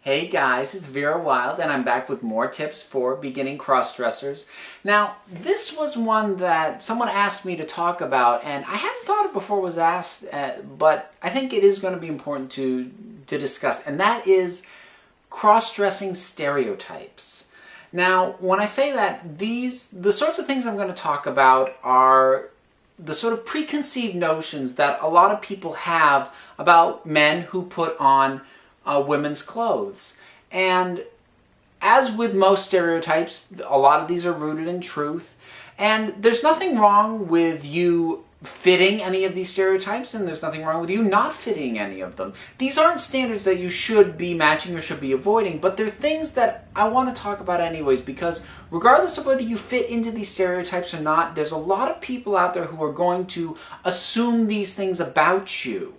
Hey guys, it's Vera Wylde and I'm back with more tips for beginning cross-dressers. Now, this was one that someone asked me to talk about and I hadn't thought of before it was asked, but I think it is going to be important to discuss, and that is cross-dressing stereotypes. Now, when I say that, the sorts of things I'm going to talk about are the sort of preconceived notions that a lot of people have about men who put on women's clothes. And as with most stereotypes, a lot of these are rooted in truth. And there's nothing wrong with you fitting any of these stereotypes, and there's nothing wrong with you not fitting any of them. These aren't standards that you should be matching or should be avoiding, but they're things that I want to talk about anyways, because regardless of whether you fit into these stereotypes or not, there's a lot of people out there who are going to assume these things about you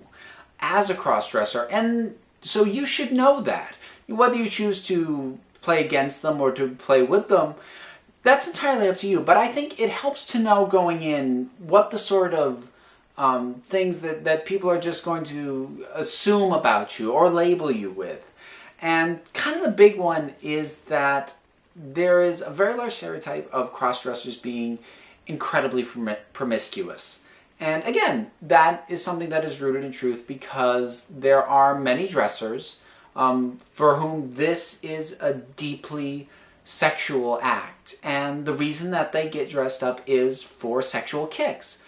as a cross-dresser, and so you should know that. Whether you choose to play against them or to play with them, that's entirely up to you. But I think it helps to know going in what the sort of things that people are just going to assume about you or label you with. And kind of the big one is that there is a very large stereotype of cross-dressers being incredibly promiscuous. And again, that is something that is rooted in truth because there are many dressers for whom this is a deeply sexual act. And the reason that they get dressed up is for sexual kicks.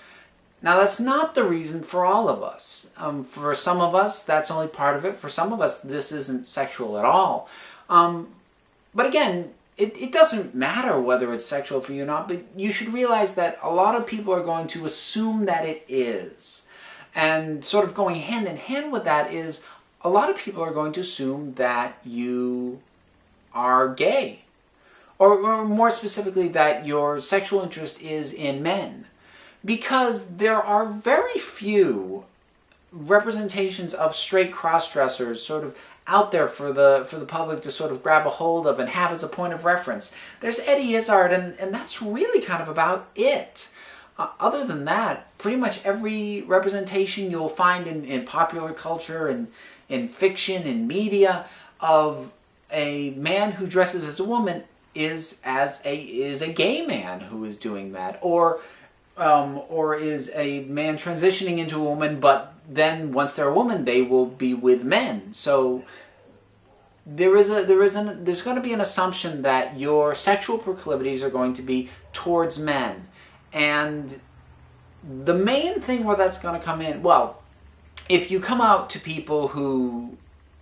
Now, that's not the reason for all of us. For some of us, that's only part of it. For some of us, this isn't sexual at all. But again, it doesn't matter whether it's sexual for you or not, but you should realize that a lot of people are going to assume that it is. And sort of going hand in hand with that is a lot of people are going to assume that you are gay. Or more specifically, that your sexual interest is in men. Because there are very few representations of straight cross-dressers sort of out there for the public to sort of grab a hold of and have as a point of reference. There's Eddie Izzard, and that's really kind of about it. Other than that, pretty much every representation you'll find in popular culture and in fiction and media of a man who dresses as a woman is a gay man who is doing that, or is a man transitioning into a woman, but then once they're a woman, they will be with men. So there's going to be an assumption that your sexual proclivities are going to be towards men, and the main thing where that's going to come in, well, if you come out to people who,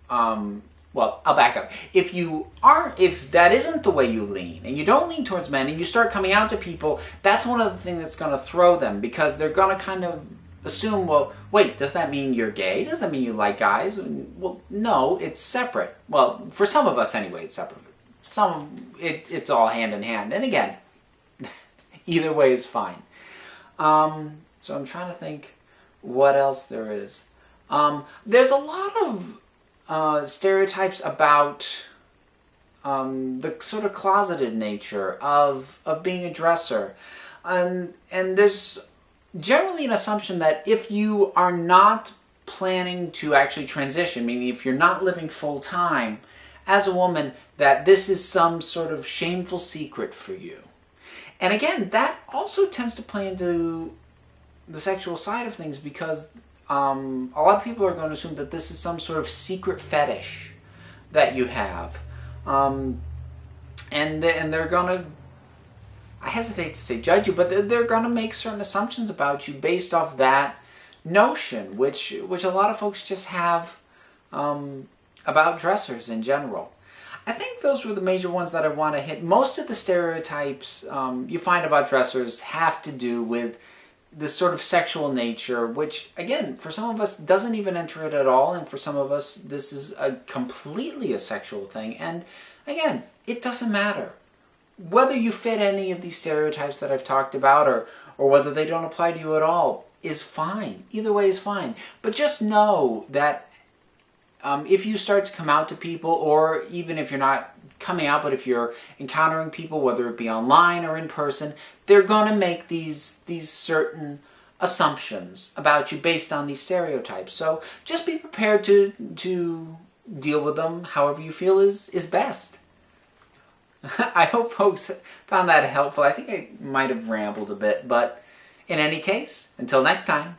well, I'll back up. If that isn't the way you lean, and you don't lean towards men, and you start coming out to people, that's one of the things that's going to throw them, because they're going to kind of assume, well, wait, does that mean you're gay? Does that mean you like guys? Well, no, it's separate. Well, for some of us anyway, it's separate. It's all hand in hand. And again, either way is fine. So I'm trying to think what else there is. There's a lot of stereotypes about the sort of closeted nature of being a dresser. And there's generally an assumption that if you are not planning to actually transition, meaning if you're not living full-time as a woman, that this is some sort of shameful secret for you. And again, that also tends to play into the sexual side of things, because a lot of people are going to assume that this is some sort of secret fetish that you have. And they're going to, I hesitate to say judge you, but they're going to make certain assumptions about you based off that notion, which a lot of folks just have about dressers in general. I think those were the major ones that I want to hit. Most of the stereotypes you find about dressers have to do with this sort of sexual nature, which, again, for some of us doesn't even enter it at all, and for some of us this is completely a sexual thing. And again, it doesn't matter. Whether you fit any of these stereotypes that I've talked about, or whether they don't apply to you at all, is fine. Either way is fine. But just know that if you start to come out to people, or even if you're not coming out, but if you're encountering people, whether it be online or in person, they're going to make these certain assumptions about you based on these stereotypes. So just be prepared to deal with them however you feel is best. I hope folks found that helpful. I think I might have rambled a bit, but in any case, until next time,